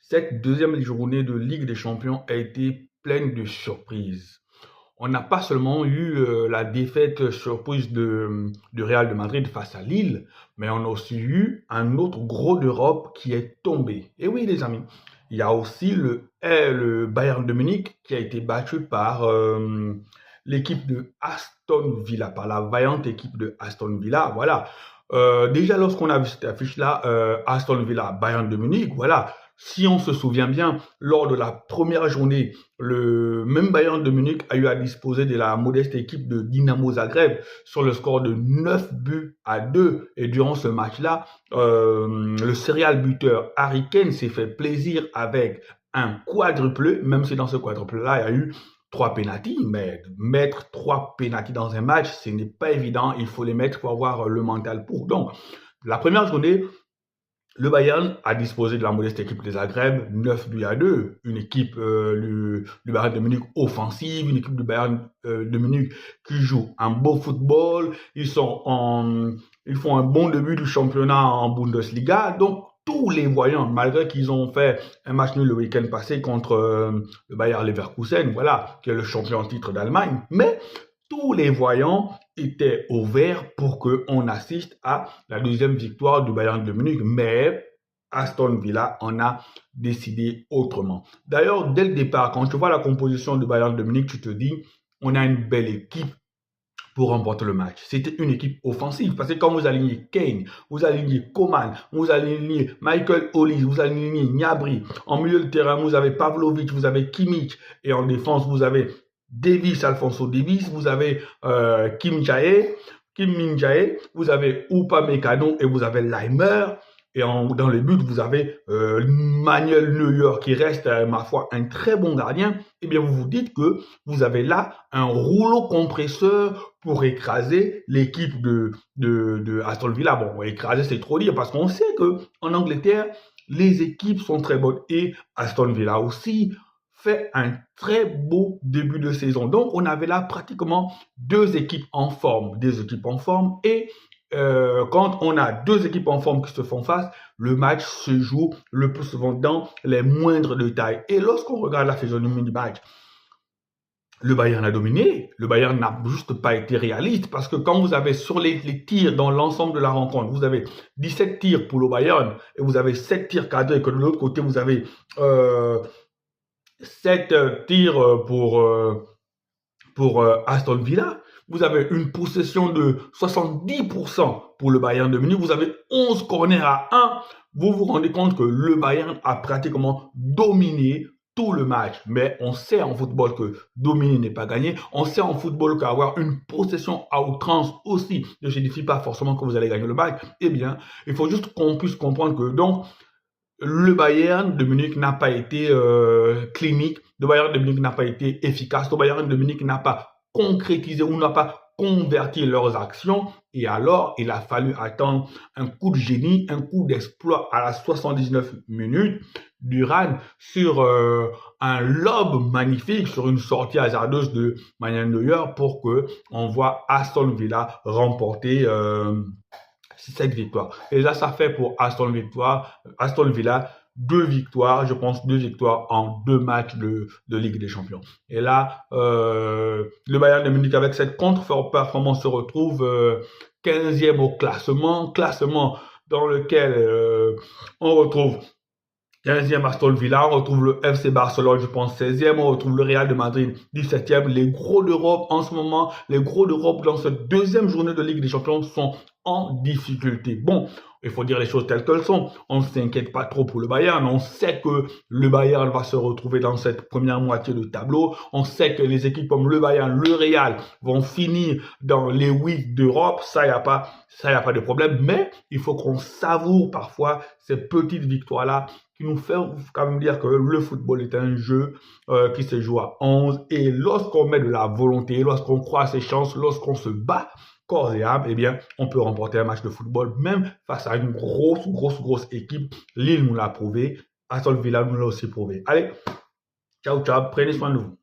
Cette deuxième journée de Ligue des Champions a été pleine de surprises. On n'a pas seulement eu la défaite surprise de Real de Madrid face à Lille, mais on a aussi eu un autre gros d'Europe qui est tombé. Et oui, les amis, il y a aussi le Bayern de Munich qui a été battu par l'équipe de Aston Villa, par la vaillante équipe de Aston Villa. Voilà. Déjà, lorsqu'on a vu cette affiche-là, Aston Villa, Bayern de Munich, voilà. Si on se souvient bien, lors de la première journée, le même Bayern de Munich a eu à disposer de la modeste équipe de Dynamo Zagreb sur le score de 9-2. Et durant ce match-là, le serial buteur Harry Kane s'est fait plaisir avec un quadruplé, même si dans ce quadruplé-là, il y a eu 3 pénaltys, mais mettre 3 pénaltys dans un match, ce n'est pas évident. Il faut les mettre pour avoir le mental pour. Donc, la première journée, le Bayern a disposé de la modeste équipe des Zagreb, 9-2. Une équipe du Bayern de Munich offensive, une équipe du Bayern de Munich qui joue un beau football. Ils font un bon début du championnat en Bundesliga. Donc, tous les voyants, malgré qu'ils ont fait un match nul le week-end passé contre le Bayer Leverkusen, voilà, qui est le champion en titre d'Allemagne, mais tous les voyants étaient au vert pour qu'on assiste à la deuxième victoire du Bayern de Munich. Mais Aston Villa en a décidé autrement. D'ailleurs, dès le départ, quand tu vois la composition du Bayern de Munich, tu te dis, on a une belle équipe pour remporter le match. C'était une équipe offensive parce que quand vous alignez Kane, vous alignez Coman, vous alignez Michael Olise, vous alignez Gnabry, en milieu de terrain, vous avez Pavlovic, vous avez Kimmich et en défense, vous avez Alphonso Davies, vous avez Kim Min-jae, vous avez Upamecano et vous avez Laimer. Et dans les buts, vous avez Manuel Neuer qui reste, ma foi, un très bon gardien. Eh bien, vous vous dites que vous avez là un rouleau compresseur pour écraser l'équipe de Aston Villa. Bon, écraser, c'est trop dire parce qu'on sait que en Angleterre, les équipes sont très bonnes. Et Aston Villa aussi fait un très beau début de saison. Donc, on avait là pratiquement deux équipes en forme. Et quand on a deux équipes en forme qui se font face, le match se joue le plus souvent dans les moindres détails. Et lorsqu'on regarde la physionomie du match, le Bayern a dominé. Le Bayern n'a juste pas été réaliste parce que quand vous avez sur les tirs dans l'ensemble de la rencontre, vous avez 17 tirs pour le Bayern et vous avez 7 tirs cadrés et que de l'autre côté, vous avez 7 tirs pour Aston Villa. Vous avez une possession de 70% pour le Bayern de Munich. Vous avez 11 corners à 1. Vous vous rendez compte que le Bayern a pratiquement dominé tout le match. Mais on sait en football que dominer n'est pas gagner. On sait en football qu'avoir une possession à outrance aussi ne signifie pas forcément que vous allez gagner le match. Eh bien, il faut juste qu'on puisse comprendre que donc, le Bayern de Munich n'a pas été clinique, le Bayern de Munich n'a pas été efficace, le Bayern de Munich n'a pas concrétisé ou n'a pas converti leurs actions. Et alors, il a fallu attendre un coup de génie, un coup d'exploit à la 79 minutes d'Uran sur un lob magnifique, sur une sortie hasardeuse de Manuel Neuer pour que on voit Aston Villa remporter cette victoire. Et là, ça fait pour Aston Villa, 2 victoires, je pense 2 victoires en 2 matchs de Ligue des Champions. Et là, le Bayern de Munich avec cette contre-performance se retrouve 15e au classement dans lequel on retrouve 15e Aston Villa, on retrouve le FC Barcelone, je pense 16e, on retrouve le Real de Madrid 17e. Les gros d'Europe en ce moment, les gros d'Europe dans cette deuxième journée de Ligue des Champions sont en difficulté. Bon, il faut dire les choses telles qu'elles sont. On ne s'inquiète pas trop pour le Bayern. On sait que le Bayern va se retrouver dans cette première moitié de tableau. On sait que les équipes comme le Bayern, le Real vont finir dans les 8 d'Europe. Ça, y a pas de problème. Mais il faut qu'on savoure parfois ces petites victoires-là qui nous font quand même dire que le football est un jeu qui se joue à 11. Et lorsqu'on met de la volonté, lorsqu'on croit à ses chances, lorsqu'on se bat corps et âme, eh bien, on peut remporter un match de football, même face à une grosse équipe. Lille nous l'a prouvé, Aston Villa nous l'a aussi prouvé. Allez, ciao, prenez soin de vous.